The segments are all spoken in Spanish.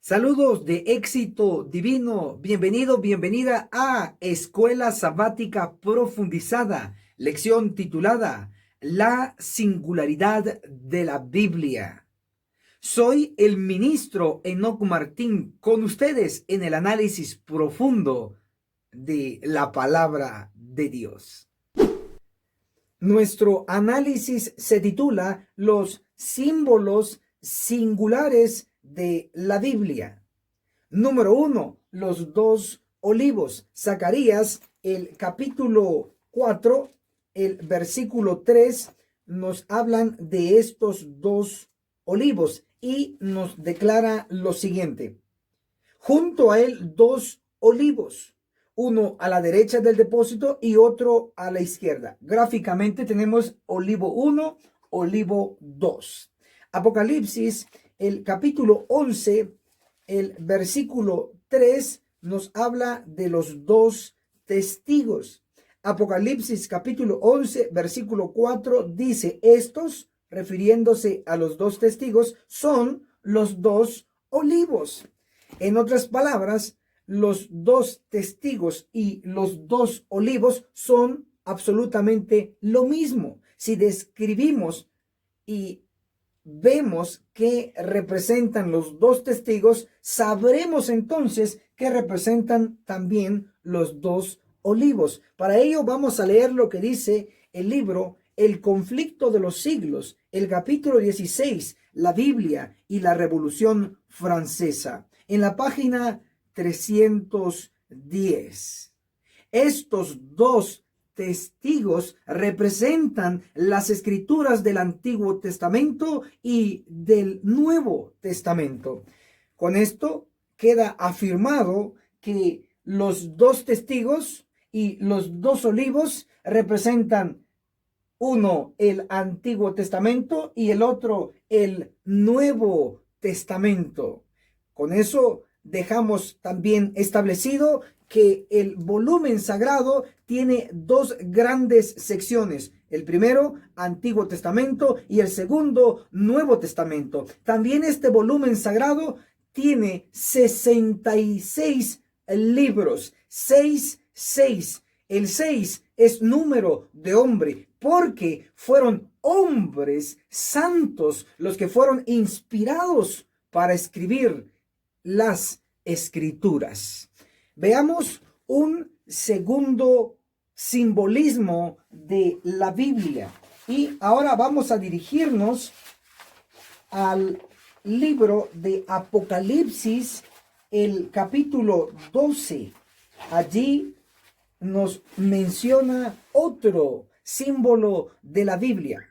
Saludos de éxito divino. Bienvenido, bienvenida a Escuela Sabática Profundizada, lección titulada La singularidad de la Biblia. Soy el ministro Enoc Martín con ustedes en el análisis profundo de la palabra de Dios. Nuestro análisis se titula Los símbolos singulares de la Biblia. Número 1, los dos olivos. Zacarías, el capítulo 4, el versículo 3, nos hablan de estos dos olivos y nos declara lo siguiente. Junto a él dos olivos, uno a la derecha del depósito y otro a la izquierda. Gráficamente tenemos olivo 1, olivo 2. Apocalipsis, el capítulo 11, el versículo 3, nos habla de los dos testigos. Apocalipsis capítulo 11, versículo 4 dice, estos, refiriéndose a los dos testigos, son los dos olivos. En otras palabras, los dos testigos y los dos olivos son absolutamente lo mismo. Si describimos y vemos que representan los dos testigos, sabremos entonces que representan también los dos olivos. Para ello vamos a leer lo que dice el libro El conflicto de los siglos, el capítulo 16, la Biblia y la Revolución Francesa, en la página 310. Estos dos testigos representan las escrituras del Antiguo Testamento y del Nuevo Testamento. Con esto queda afirmado que los dos testigos y los dos olivos representan uno el Antiguo Testamento y el otro el Nuevo Testamento. Con eso dejamos también establecido que el volumen sagrado tiene dos grandes secciones. El primero, Antiguo Testamento, y el segundo, Nuevo Testamento. También este volumen sagrado tiene 66 libros. 6. El 6 es número de hombre, porque fueron hombres santos los que fueron inspirados para escribir las escrituras. Veamos un segundo simbolismo de la Biblia. Y ahora vamos a dirigirnos al libro de Apocalipsis, el capítulo 12. Allí nos menciona otro símbolo de la Biblia.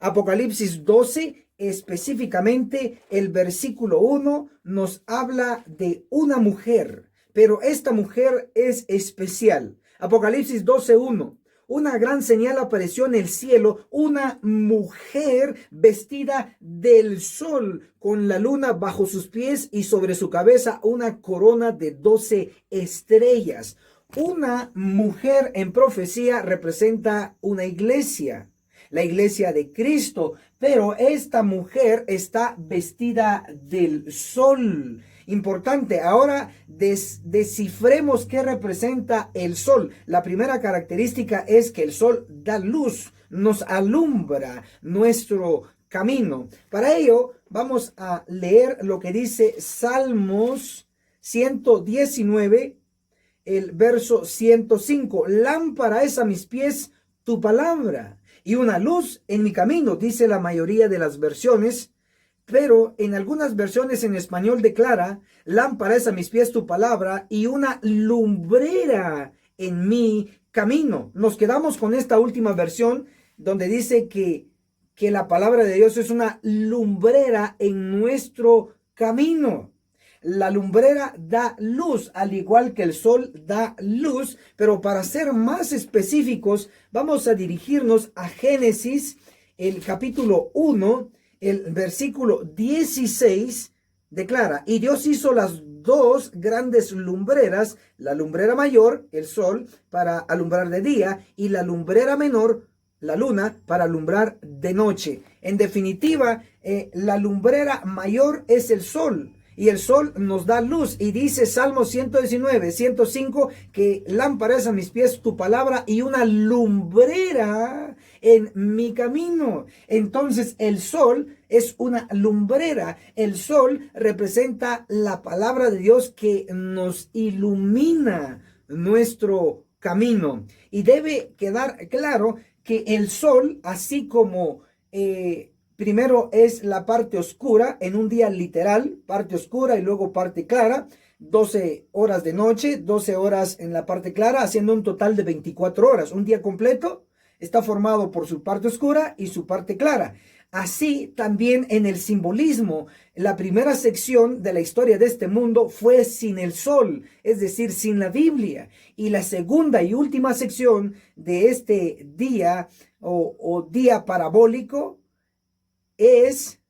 Apocalipsis 12, específicamente el versículo 1, nos habla de una mujer, pero esta mujer es especial. Apocalipsis 12:1. Una gran señal apareció en el cielo, una mujer vestida del sol, con la luna bajo sus pies y sobre su cabeza una corona de 12 estrellas. Una mujer en profecía representa una iglesia, la iglesia de Cristo, pero esta mujer está vestida del sol. Importante, ahora descifremos qué representa el sol. La primera característica es que el sol da luz, nos alumbra nuestro camino. Para ello, vamos a leer lo que dice Salmos 119, el verso 105. Lámpara es a mis pies tu palabra y una luz en mi camino, dice la mayoría de las versiones. Pero en algunas versiones en español declara, lámpara es a mis pies tu palabra y una lumbrera en mi camino. Nos quedamos con esta última versión donde dice que la palabra de Dios es una lumbrera en nuestro camino. La lumbrera da luz, al igual que el sol da luz, pero para ser más específicos, vamos a dirigirnos a Génesis, el capítulo 1, el versículo 16 declara, y Dios hizo las dos grandes lumbreras, la lumbrera mayor, el sol, para alumbrar de día, y la lumbrera menor, la luna, para alumbrar de noche. En definitiva, la lumbrera mayor es el sol, y el sol nos da luz. Y dice Salmo 119, 105, que lámpara es a mis pies tu palabra y una lumbrera en mi camino. Entonces el sol es una lumbrera. El sol representa la palabra de Dios que nos ilumina nuestro camino. Y debe quedar claro que el sol, así como primero es la parte oscura en un día literal, parte oscura y luego parte clara, 12 horas de noche, 12 horas en la parte clara, haciendo un total de 24 horas. Un día completo está formado por su parte oscura y su parte clara. Así también en el simbolismo, la primera sección de la historia de este mundo fue sin el sol, es decir, sin la Biblia. Y la segunda y última sección de este día o día parabólico es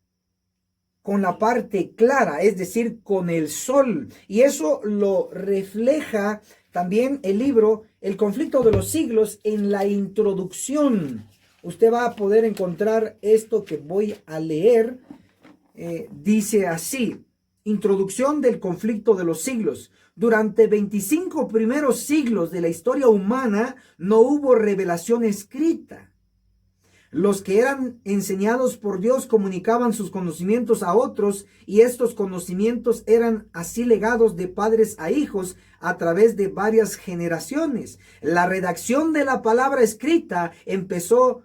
con la parte clara, es decir, con el sol. Y eso lo refleja también el libro El conflicto de los siglos en la introducción. Usted va a poder encontrar esto que voy a leer. Dice así: introducción del conflicto de los siglos. Durante 25 primeros siglos de la historia humana no hubo revelación escrita. Los que eran enseñados por Dios comunicaban sus conocimientos a otros, y estos conocimientos eran así legados de padres a hijos a través de varias generaciones. La redacción de la palabra escrita empezó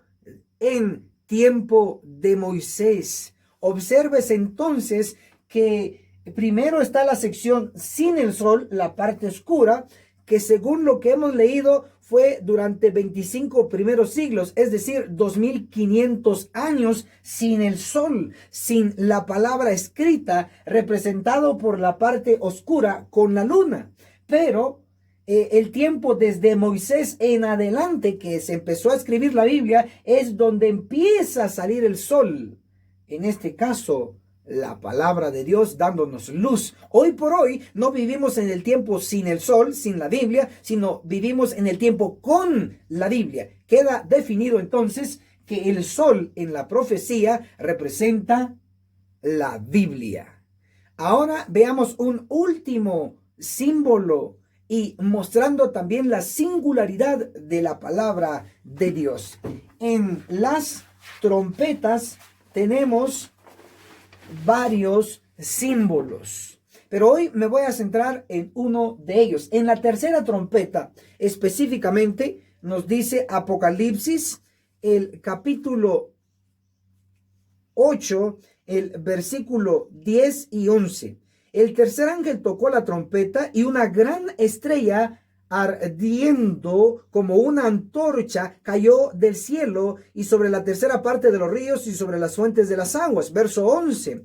en tiempo de Moisés. Obsérvese entonces que primero está la sección sin el sol, la parte oscura, que según lo que hemos leído fue durante 25 primeros siglos, es decir, 2500 años sin el sol, sin la palabra escrita, representado por la parte oscura con la luna. Pero el tiempo desde Moisés en adelante, que se empezó a escribir la Biblia, es donde empieza a salir el sol. En este caso, la palabra de Dios dándonos luz. Hoy por hoy no vivimos en el tiempo sin el sol, sin la Biblia, sino vivimos en el tiempo con la Biblia. Queda definido entonces que el sol en la profecía representa la Biblia. Ahora veamos un último símbolo y mostrando también la singularidad de la palabra de Dios. En las trompetas tenemos varios símbolos, pero hoy me voy a centrar en uno de ellos. En la tercera trompeta específicamente nos dice Apocalipsis, el capítulo 8, el versículo 10 y 11. El tercer ángel tocó la trompeta y una gran estrella ardiendo como una antorcha cayó del cielo y sobre la tercera parte de los ríos y sobre las fuentes de las aguas. Verso 11.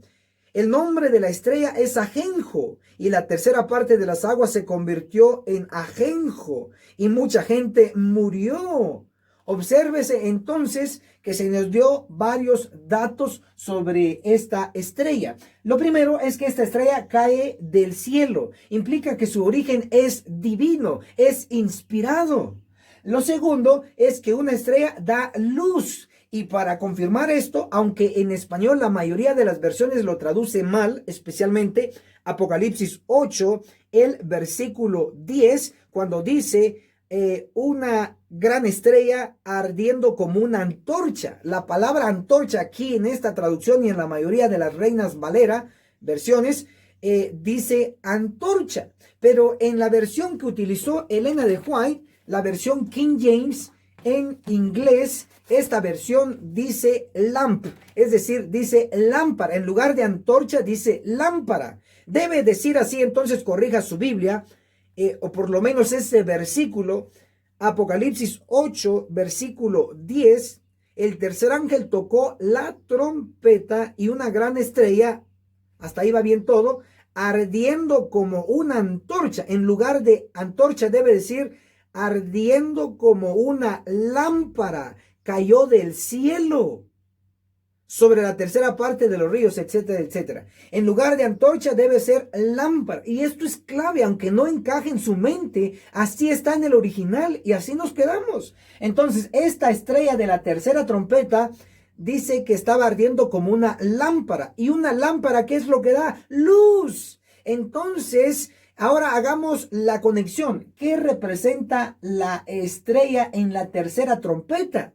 El nombre de la estrella es Ajenjo, y la tercera parte de las aguas se convirtió en ajenjo, y mucha gente murió. Obsérvese entonces que se nos dio varios datos sobre esta estrella. Lo primero es que esta estrella cae del cielo. Implica que su origen es divino, es inspirado. Lo segundo es que una estrella da luz. Y para confirmar esto, aunque en español la mayoría de las versiones lo traduce mal, especialmente Apocalipsis 8, el versículo 10, cuando dice una gran estrella ardiendo como una antorcha. La palabra antorcha aquí en esta traducción y en la mayoría de las Reinas Valera versiones dice antorcha, pero en la versión que utilizó Elena de White, la versión King James en inglés, esta versión dice lamp, es decir, dice lámpara. En lugar de antorcha dice lámpara. Debe decir así, entonces corrija su Biblia, o por lo menos ese versículo, Apocalipsis 8, versículo 10, el tercer ángel tocó la trompeta y una gran estrella, hasta ahí va bien todo, ardiendo como una antorcha. En lugar de antorcha debe decir ardiendo como una lámpara, cayó del cielo sobre la tercera parte de los ríos, etcétera, etcétera. En lugar de antorcha debe ser lámpara. Y esto es clave, aunque no encaje en su mente, así está en el original y así nos quedamos. Entonces, esta estrella de la tercera trompeta dice que estaba ardiendo como una lámpara. Y una lámpara, ¿qué es lo que da? Luz. Entonces, ahora hagamos la conexión. ¿Qué representa la estrella en la tercera trompeta?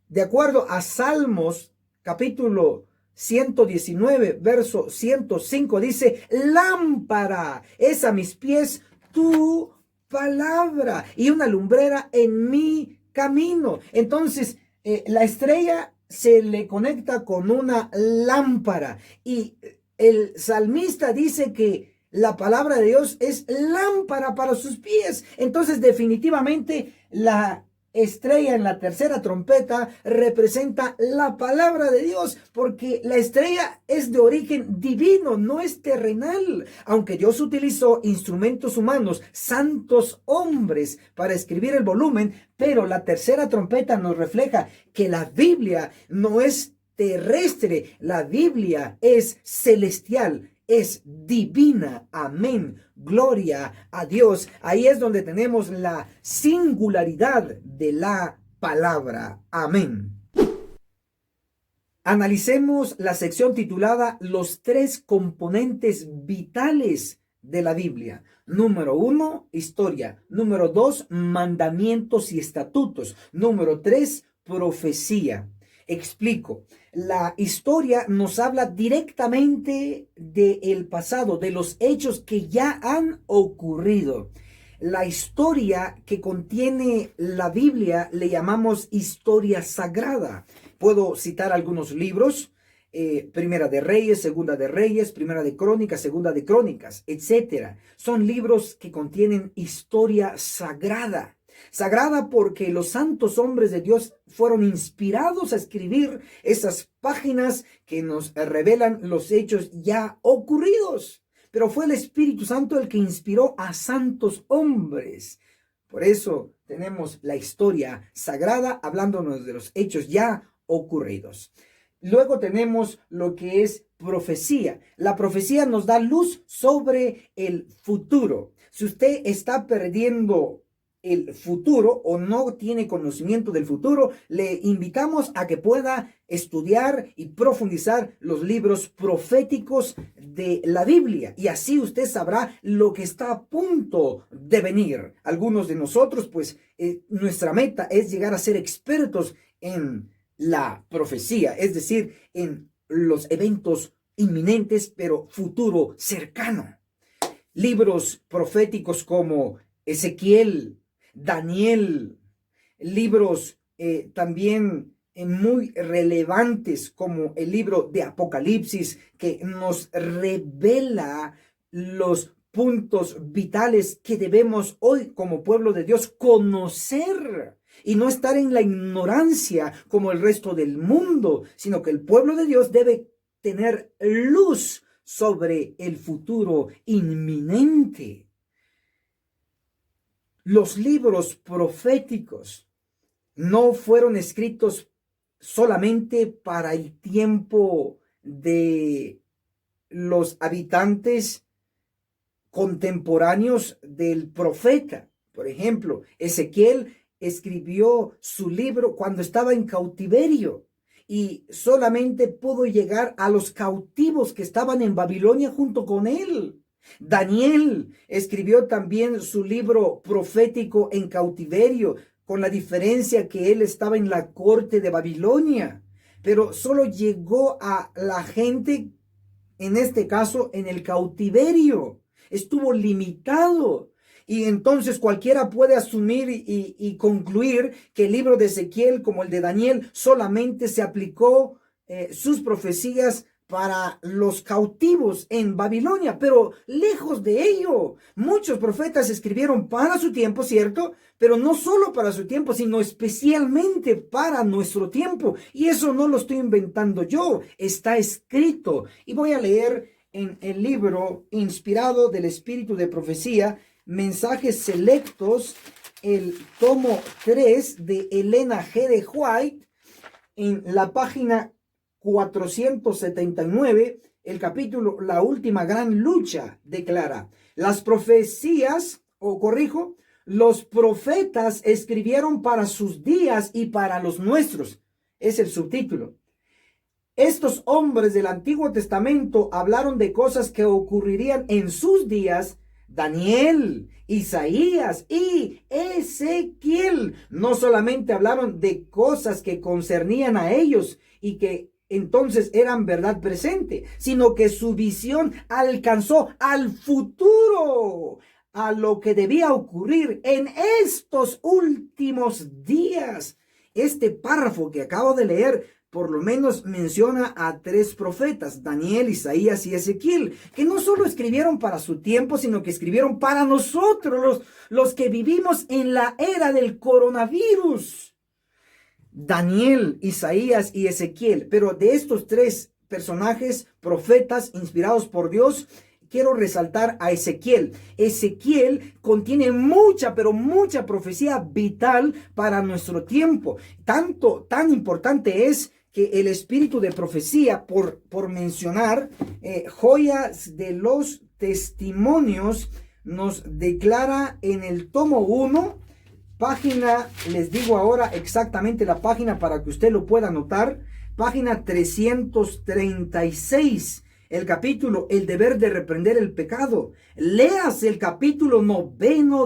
De acuerdo a Salmos capítulo 119, verso 105, dice, lámpara es a mis pies tu palabra y una lumbrera en mi camino. Entonces, la estrella se le conecta con una lámpara y el salmista dice que la palabra de Dios es lámpara para sus pies. Entonces, definitivamente, la estrella en la tercera trompeta representa la palabra de Dios, porque la estrella es de origen divino, no es terrenal. Aunque Dios utilizó instrumentos humanos, santos hombres, para escribir el volumen, pero la tercera trompeta nos refleja que la Biblia no es terrestre, la Biblia es celestial, es divina. Amén. Gloria a Dios. Ahí es donde tenemos la singularidad de la palabra. Amén. Analicemos la sección titulada Los tres componentes vitales de la Biblia. Número 1, historia. Número 2, mandamientos y estatutos. Número 3, profecía. Explico. La historia nos habla directamente del pasado, de los hechos que ya han ocurrido. La historia que contiene la Biblia le llamamos historia sagrada. Puedo citar algunos libros, Primera de Reyes, Segunda de Reyes, Primera de Crónicas, Segunda de Crónicas, etc. Son libros que contienen historia sagrada. Sagrada porque los santos hombres de Dios fueron inspirados a escribir esas páginas que nos revelan los hechos ya ocurridos. Pero fue el Espíritu Santo el que inspiró a santos hombres. Por eso tenemos la historia sagrada hablándonos de los hechos ya ocurridos. Luego tenemos lo que es profecía. La profecía nos da luz sobre el futuro. Si usted está perdiendo el futuro o no tiene conocimiento del futuro, le invitamos a que pueda estudiar y profundizar los libros proféticos de la Biblia, y así usted sabrá lo que está a punto de venir. Algunos de nosotros, pues, nuestra meta es llegar a ser expertos en la profecía, es decir, en los eventos inminentes, pero futuro cercano. Libros proféticos como Ezequiel, Daniel, libros también muy relevantes como el libro de Apocalipsis, que nos revela los puntos vitales que debemos hoy como pueblo de Dios conocer y no estar en la ignorancia como el resto del mundo, sino que el pueblo de Dios debe tener luz sobre el futuro inminente. Los libros proféticos no fueron escritos solamente para el tiempo de los habitantes contemporáneos del profeta. Por ejemplo, Ezequiel escribió su libro cuando estaba en cautiverio y solamente pudo llegar a los cautivos que estaban en Babilonia junto con él. Daniel escribió también su libro profético en cautiverio, con la diferencia que él estaba en la corte de Babilonia, pero solo llegó a la gente, en este caso, en el cautiverio. Estuvo limitado. Y entonces cualquiera puede asumir y concluir que el libro de Ezequiel, como el de Daniel, solamente se aplicó sus profecías para los cautivos en Babilonia, pero lejos de ello. Muchos profetas escribieron para su tiempo, ¿cierto? Pero no solo para su tiempo, sino especialmente para nuestro tiempo. Y eso no lo estoy inventando yo, está escrito. Y voy a leer en el libro inspirado del Espíritu de Profecía, Mensajes Selectos, el tomo 3 de Elena G. de White, en la página 479, el capítulo La última gran lucha declara: las profecías, los profetas escribieron para sus días y para los nuestros. Es el subtítulo. Estos hombres del Antiguo Testamento hablaron de cosas que ocurrirían en sus días. Daniel, Isaías y Ezequiel no solamente hablaron de cosas que concernían a ellos y que entonces eran verdad presente, sino que su visión alcanzó al futuro, a lo que debía ocurrir en estos últimos días. Este párrafo que acabo de leer por lo menos menciona a 3 profetas, Daniel, Isaías y Ezequiel, que no solo escribieron para su tiempo, sino que escribieron para nosotros, los que vivimos en la era del coronavirus. Daniel, Isaías y Ezequiel. Pero de estos 3 personajes, profetas inspirados por Dios, quiero resaltar a Ezequiel. Ezequiel contiene mucha, pero mucha profecía vital para nuestro tiempo. Tan importante es que el espíritu de profecía, por mencionar, joyas de los testimonios, nos declara en el tomo 1, página, les digo ahora exactamente la página para que usted lo pueda anotar, página 336, el capítulo El deber de reprender el pecado. Léase el capítulo 9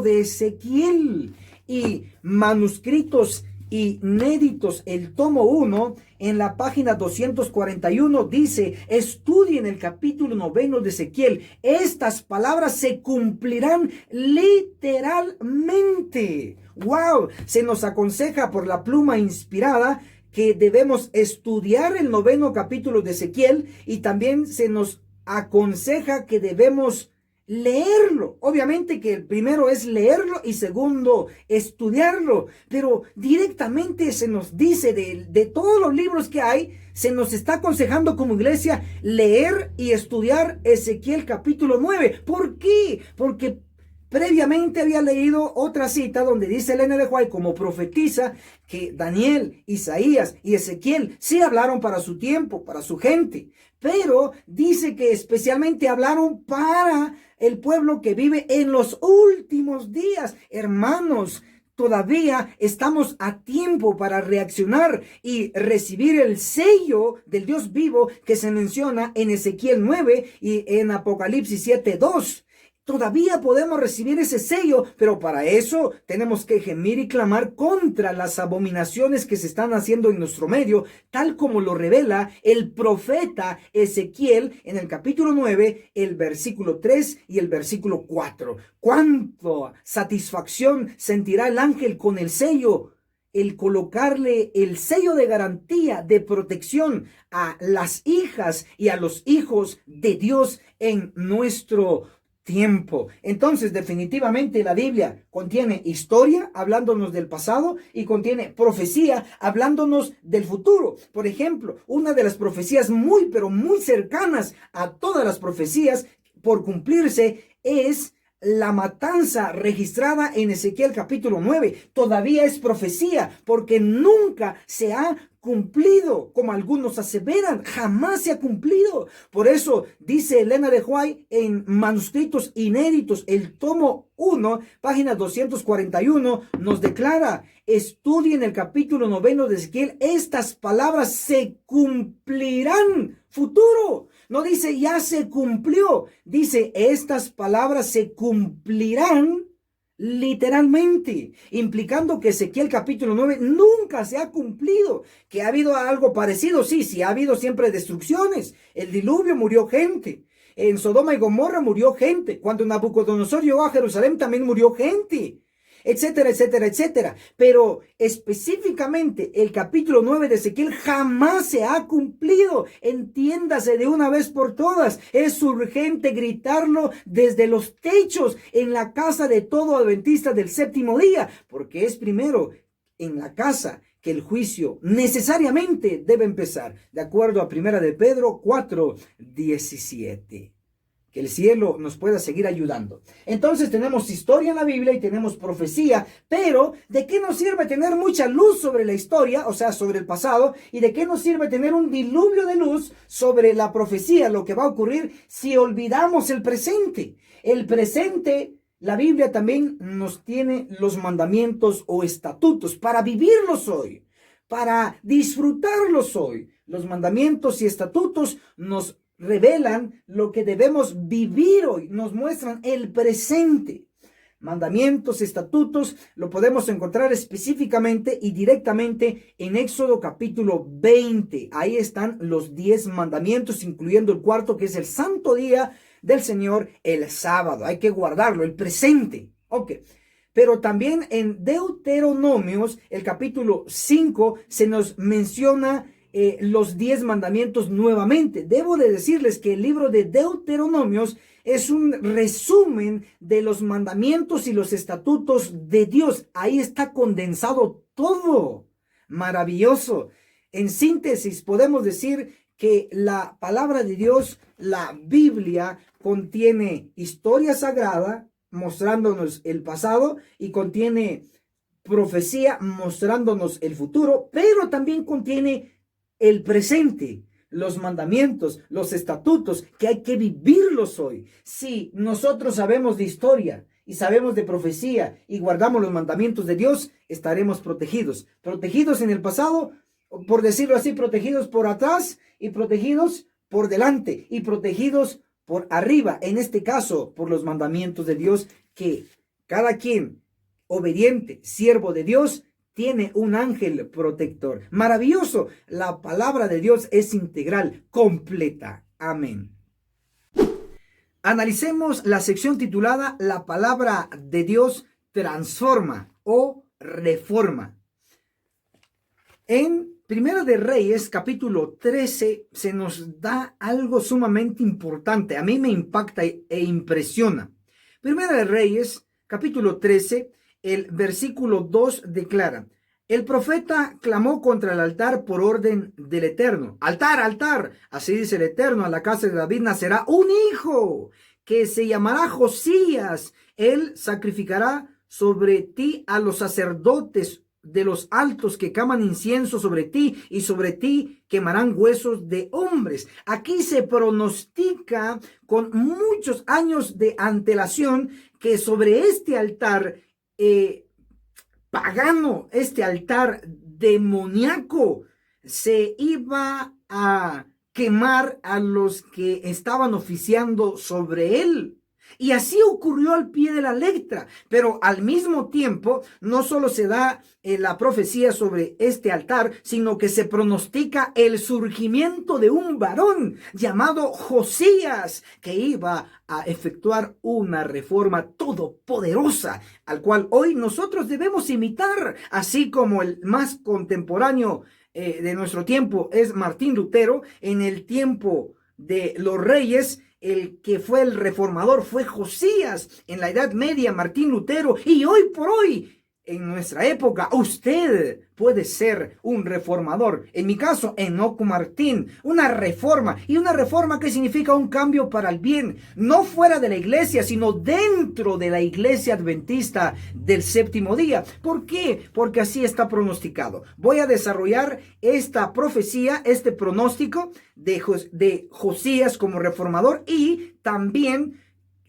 de Ezequiel y manuscritos inéditos, el tomo 1, en la página 241 dice: estudien el capítulo 9 de Ezequiel. Estas palabras se cumplirán literalmente. ¡Wow! Se nos aconseja por la pluma inspirada que debemos estudiar el 9 capítulo de Ezequiel, y también se nos aconseja que debemos leerlo. Obviamente que el primero es leerlo y segundo estudiarlo, pero directamente se nos dice de todos los libros que hay, se nos está aconsejando como iglesia leer y estudiar Ezequiel capítulo 9. ¿Por qué? Porque previamente había leído otra cita donde dice Elena de White, como profetiza, que Daniel, Isaías y Ezequiel sí hablaron para su tiempo, para su gente, pero dice que especialmente hablaron para el pueblo que vive en los últimos días. Hermanos, todavía estamos a tiempo para reaccionar y recibir el sello del Dios vivo que se menciona en Ezequiel 9 y en Apocalipsis 7:2. Todavía podemos recibir ese sello, pero para eso tenemos que gemir y clamar contra las abominaciones que se están haciendo en nuestro medio, tal como lo revela el profeta Ezequiel en el capítulo 9, el versículo 3 y el versículo 4. ¡Cuánta satisfacción sentirá el ángel con el sello! El colocarle el sello de garantía, de protección a las hijas y a los hijos de Dios en nuestro tiempo. Entonces, definitivamente la Biblia contiene historia hablándonos del pasado y contiene profecía hablándonos del futuro. Por ejemplo, una de las profecías muy, pero muy cercanas a todas las profecías por cumplirse es la matanza registrada en Ezequiel capítulo 9. Todavía es profecía porque nunca se ha cumplido, como algunos aseveran, jamás se ha cumplido. Por eso dice Elena de White en manuscritos inéditos, el tomo 1, página 241, nos declara: estudien el capítulo 9 de Ezequiel, estas palabras se cumplirán. Futuro. No dice ya se cumplió, dice estas palabras se cumplirán literalmente, implicando que Ezequiel capítulo 9 nunca se ha cumplido, que ha habido algo parecido. Sí, ha habido siempre destrucciones. El diluvio, murió gente. En Sodoma y Gomorra murió gente. Cuando Nabucodonosor llegó a Jerusalén también murió gente, etcétera, etcétera, etcétera. Pero específicamente el capítulo 9 de Ezequiel jamás se ha cumplido. Entiéndase de una vez por todas. Es urgente gritarlo desde los techos en la casa de todo adventista del séptimo día, porque es primero en la casa que el juicio necesariamente debe empezar, de acuerdo a 1 de Pedro 4:17. Que el cielo nos pueda seguir ayudando. Entonces tenemos historia en la Biblia y tenemos profecía, pero ¿de qué nos sirve tener mucha luz sobre la historia, o sea, sobre el pasado? ¿Y de qué nos sirve tener un diluvio de luz sobre la profecía, lo que va a ocurrir, si olvidamos el presente? El presente, la Biblia también nos tiene los mandamientos o estatutos para vivirlos hoy, para disfrutarlos hoy, Los mandamientos y estatutos nos revelan lo que debemos vivir hoy, nos muestran el presente. Mandamientos, estatutos, lo podemos encontrar específicamente y directamente en Éxodo capítulo 20. Ahí están los 10 mandamientos, incluyendo el cuarto, que es el santo día del Señor, el sábado. Hay que guardarlo, el presente. Ok. Pero también en Deuteronomios, el capítulo 5, se nos menciona los 10 mandamientos nuevamente. Debo de decirles que el libro de Deuteronomios es un resumen de los mandamientos y los estatutos de Dios. Ahí está condensado todo. Maravilloso. En síntesis, podemos decir que la palabra de Dios, la Biblia, contiene historia sagrada, mostrándonos el pasado, y contiene profecía, mostrándonos el futuro, pero también contiene el presente, los mandamientos, los estatutos, que hay que vivirlos hoy. Si nosotros sabemos de historia y sabemos de profecía y guardamos los mandamientos de Dios, estaremos protegidos. Protegidos en el pasado, por decirlo así, protegidos por atrás y protegidos por delante y protegidos por arriba. En este caso, por los mandamientos de Dios, que cada quien obediente, siervo de Dios, tiene un ángel protector. Maravilloso. La palabra de Dios es integral, completa. Amén. Analicemos la sección titulada La palabra de Dios transforma o reforma. En Primera de Reyes, capítulo 13, se nos da algo sumamente importante. A mí me impacta e impresiona. Primera de Reyes, capítulo 13, el versículo 2 declara: el profeta clamó contra el altar por orden del Eterno. Altar, altar, así dice el Eterno, a la casa de David nacerá un hijo que se llamará Josías. Él sacrificará sobre ti a los sacerdotes de los altos que queman incienso sobre ti, y sobre ti quemarán huesos de hombres. Aquí se pronostica con muchos años de antelación que sobre este altar pagano, este altar demoníaco, se iba a quemar a los que estaban oficiando sobre él. Y así ocurrió al pie de la letra. Pero al mismo tiempo, no solo se da la profecía sobre este altar, sino que se pronostica el surgimiento de un varón llamado Josías, que iba a efectuar una reforma todopoderosa, al cual hoy nosotros debemos imitar, así como el más contemporáneo de nuestro tiempo es Martín Lutero. En el tiempo de los reyes, el que fue el reformador fue Josías. En la Edad Media, Martín Lutero. Y hoy por hoy, en nuestra época, usted puede ser un reformador. En mi caso, Enoco Martín. Una reforma. ¿Y una reforma que significa? Un cambio para el bien. No fuera de la iglesia, sino dentro de la iglesia adventista del séptimo día. ¿Por qué? Porque así está pronosticado. Voy a desarrollar esta profecía, este pronóstico de Josías como reformador, y también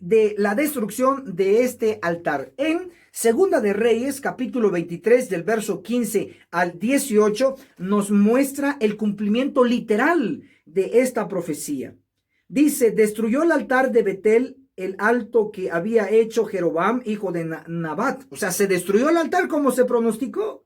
de la destrucción de este altar. En Segunda de Reyes, capítulo 23, del verso 15 al 18, nos muestra el cumplimiento literal de esta profecía. Dice: destruyó el altar de Betel, el alto que había hecho Jeroboam, hijo de Nabat. O sea, se destruyó el altar como se pronosticó.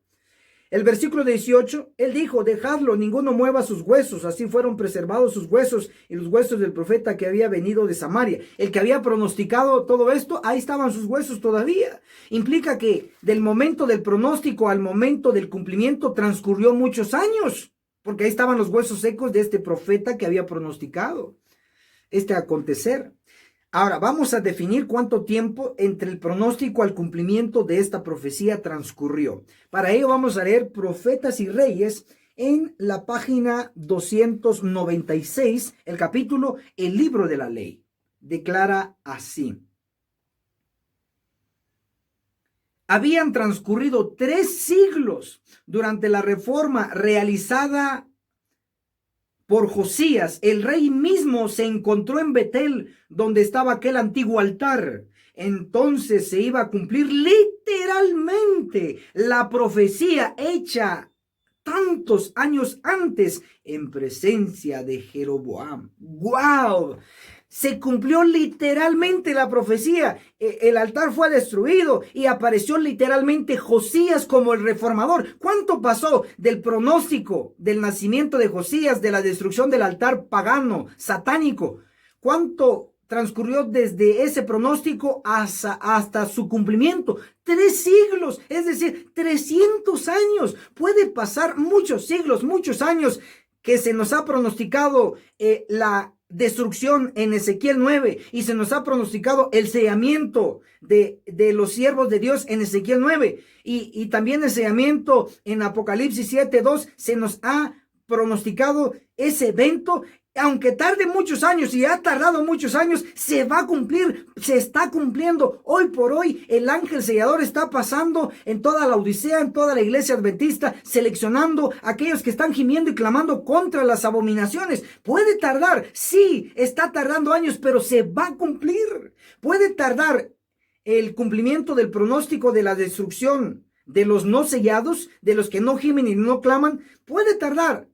El versículo 18, él dijo: dejadlo, ninguno mueva sus huesos. Así fueron preservados sus huesos y los huesos del profeta que había venido de Samaria. El que había pronosticado todo esto, ahí estaban sus huesos todavía. Implica que del momento del pronóstico al momento del cumplimiento transcurrió muchos años, porque ahí estaban los huesos secos de este profeta que había pronosticado este acontecer. Ahora vamos a definir cuánto tiempo entre el pronóstico al cumplimiento de esta profecía transcurrió. Para ello vamos a leer Profetas y Reyes en la página 296, el capítulo El libro de la ley. Declara así: habían transcurrido 3 siglos durante la reforma realizada por Josías. El rey mismo se encontró en Betel, donde estaba aquel antiguo altar. Entonces se iba a cumplir literalmente la profecía hecha tantos años antes en presencia de Jeroboam. ¡Wow! Se cumplió literalmente la profecía. El altar fue destruido y apareció literalmente Josías como el reformador. ¿Cuánto pasó del pronóstico del nacimiento de Josías, de la destrucción del altar pagano, satánico? ¿Cuánto transcurrió desde ese pronóstico hasta su cumplimiento? 3 siglos, es decir, 300 años. Puede pasar muchos siglos, muchos años que se nos ha pronosticado la destrucción en Ezequiel 9 y se nos ha pronosticado el sellamiento de los siervos de Dios en Ezequiel 9 y también el sellamiento en Apocalipsis 7:2 se nos ha pronosticado ese evento. Aunque tarde muchos años y ha tardado muchos años, se va a cumplir, se está cumpliendo. Hoy por hoy el ángel sellador está pasando en toda la Odisea, en toda la iglesia adventista, seleccionando a aquellos que están gimiendo y clamando contra las abominaciones. Puede tardar, sí, está tardando años, pero se va a cumplir. Puede tardar el cumplimiento del pronóstico de la destrucción de los no sellados, de los que no gimen y no claman. Puede tardar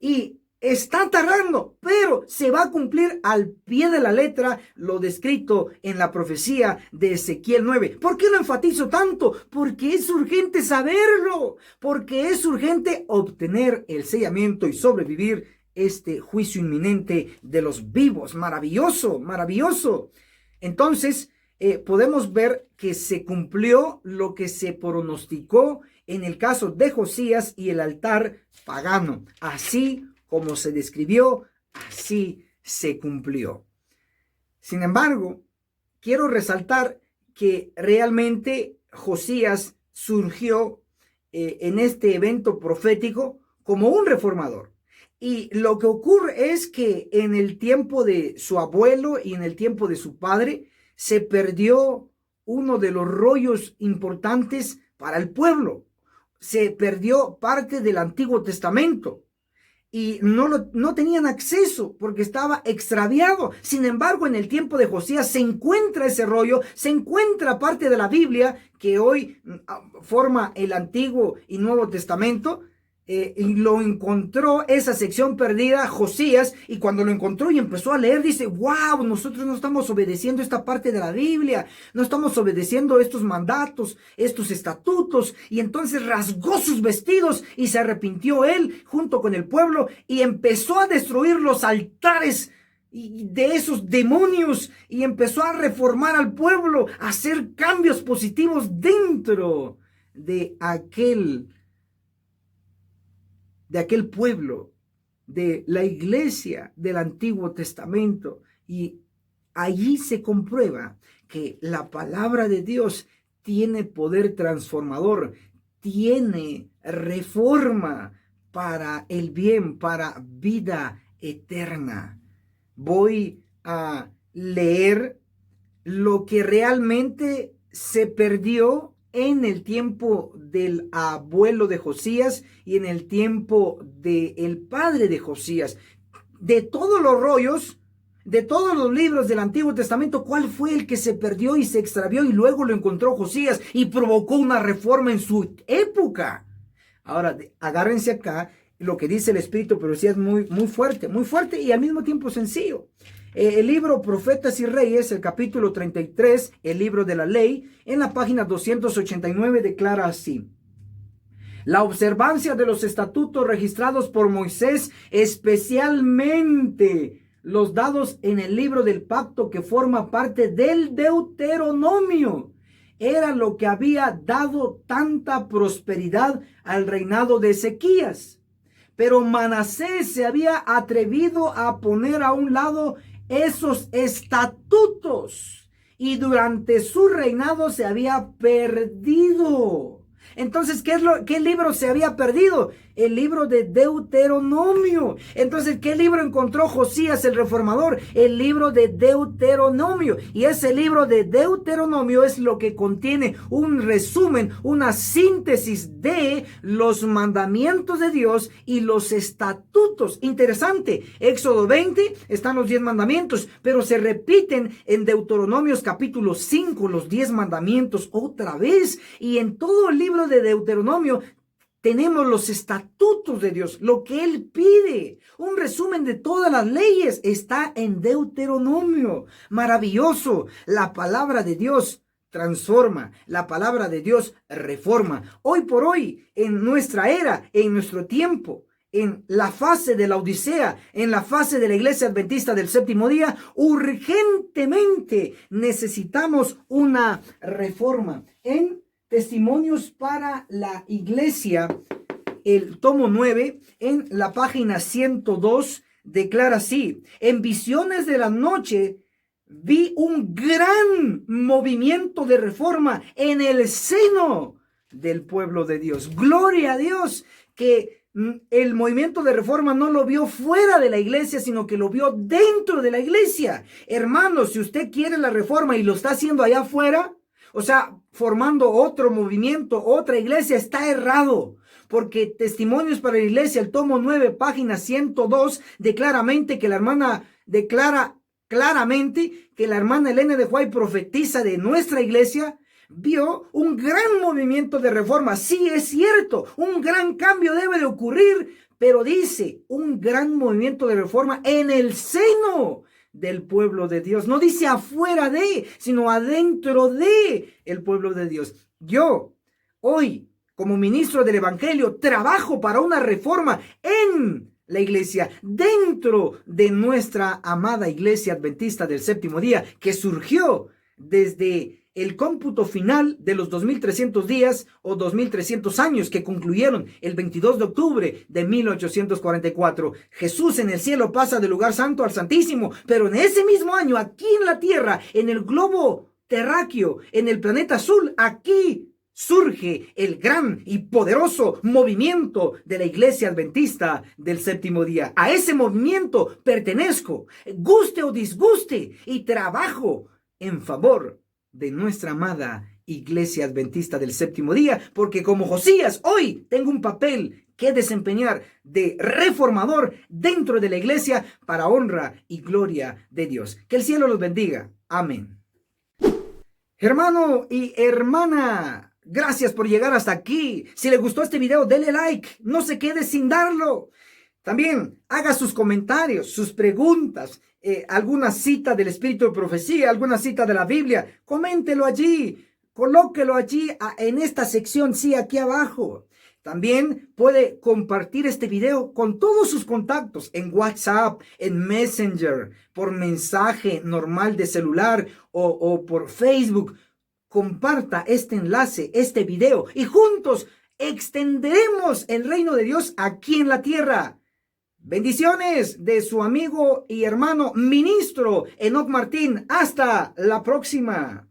y está tardando, pero se va a cumplir al pie de la letra lo descrito en la profecía de Ezequiel 9. ¿Por qué lo enfatizo tanto? Porque es urgente saberlo, porque es urgente obtener el sellamiento y sobrevivir este juicio inminente de los vivos. Maravilloso, maravilloso. Entonces, podemos ver que se cumplió lo que se pronosticó en el caso de Josías y el altar pagano. Así como se describió, así se cumplió. Sin embargo, quiero resaltar que realmente Josías surgió en este evento profético como un reformador. Y lo que ocurre es que en el tiempo de su abuelo y en el tiempo de su padre, se perdió uno de los rollos importantes para el pueblo. Se perdió parte del Antiguo Testamento. Y no tenían acceso porque estaba extraviado. Sin embargo, en el tiempo de Josías se encuentra ese rollo, se encuentra parte de la Biblia que hoy forma el Antiguo y Nuevo Testamento. Y lo encontró esa sección perdida Josías, y cuando lo encontró y empezó a leer, dice: wow, nosotros no estamos obedeciendo esta parte de la Biblia, no estamos obedeciendo estos mandatos, estos estatutos. Y entonces rasgó sus vestidos y se arrepintió él junto con el pueblo y empezó a destruir los altares de esos demonios y empezó a reformar al pueblo, a hacer cambios positivos dentro de aquel pueblo, de la iglesia del Antiguo Testamento. Y allí se comprueba que la palabra de Dios tiene poder transformador, tiene reforma para el bien, para vida eterna. Voy a leer lo que realmente se perdió en el tiempo del abuelo de Josías y en el tiempo del padre de Josías. De todos los rollos, de todos los libros del Antiguo Testamento, ¿cuál fue el que se perdió y se extravió y luego lo encontró Josías y provocó una reforma en su época? Ahora, agárrense acá lo que dice el Espíritu, pero sí es muy fuerte y al mismo tiempo sencillo. El libro Profetas y Reyes, el capítulo 33, el libro de la ley, en la página 289 declara así: la observancia de los estatutos registrados por Moisés, especialmente los dados en el libro del pacto que forma parte del Deuteronomio, era lo que había dado tanta prosperidad al reinado de Ezequías. Pero Manasés se había atrevido a poner a un lado esos estatutos y durante su reinado se había perdido. Entonces, ¿qué libro se había perdido? El libro de Deuteronomio. Entonces, ¿qué libro encontró Josías el reformador? El libro de Deuteronomio. Y ese libro de Deuteronomio es lo que contiene un resumen, una síntesis de los mandamientos de Dios y los estatutos. Interesante. Éxodo 20 están los 10 mandamientos, pero se repiten en Deuteronomios capítulo 5 los 10 mandamientos otra vez. Y en todo el libro de Deuteronomio tenemos los estatutos de Dios, lo que Él pide. Un resumen de todas las leyes está en Deuteronomio. Maravilloso. La palabra de Dios transforma. La palabra de Dios reforma. Hoy por hoy, en nuestra era, en nuestro tiempo, en la fase de la Odisea, en la fase de la Iglesia Adventista del Séptimo Día, urgentemente necesitamos una reforma. En Testimonios para la Iglesia, el tomo 9, en la página 102, declara así: en visiones de la noche vi un gran movimiento de reforma en el seno del pueblo de Dios. Gloria a Dios, que el movimiento de reforma no lo vio fuera de la iglesia, sino que lo vio dentro de la iglesia. Hermanos, si usted quiere la reforma y lo está haciendo allá afuera, o sea, formando otro movimiento, otra iglesia, está errado. Porque Testimonios para la Iglesia, el tomo 9, página 102, declara claramente que la hermana Elena de White, profetiza de nuestra iglesia, vio un gran movimiento de reforma. Sí, es cierto, un gran cambio debe de ocurrir, pero dice un gran movimiento de reforma en el seno del pueblo de Dios. No dice afuera de, sino adentro de el pueblo de Dios. Yo, hoy, como ministro del Evangelio, trabajo para una reforma en la iglesia, dentro de nuestra amada Iglesia Adventista del Séptimo Día, que surgió desde el cómputo final de los 2300 días o 2300 años que concluyeron el 22 de octubre de 1844. Jesús en el cielo pasa del lugar santo al santísimo, pero en ese mismo año, aquí en la tierra, en el globo terráqueo, en el planeta azul, aquí surge el gran y poderoso movimiento de la Iglesia Adventista del Séptimo Día. A ese movimiento pertenezco, guste o disguste, y trabajo en favor de nuestra amada Iglesia Adventista del Séptimo Día, porque como Josías, hoy tengo un papel que desempeñar de reformador dentro de la iglesia para honra y gloria de Dios. Que el cielo los bendiga. Amén. Hermano y hermana, gracias por llegar hasta aquí. Si le gustó este video, dele like. No se quede sin darlo. También haga sus comentarios, sus preguntas, alguna cita del Espíritu de Profecía, alguna cita de la Biblia. Coméntelo allí, colóquelo allí en esta sección, sí, aquí abajo. También puede compartir este video con todos sus contactos en WhatsApp, en Messenger, por mensaje normal de celular o por Facebook. Comparta este enlace, este video, y juntos extenderemos el reino de Dios aquí en la tierra. Bendiciones de su amigo y hermano ministro Enoc Martín. Hasta la próxima.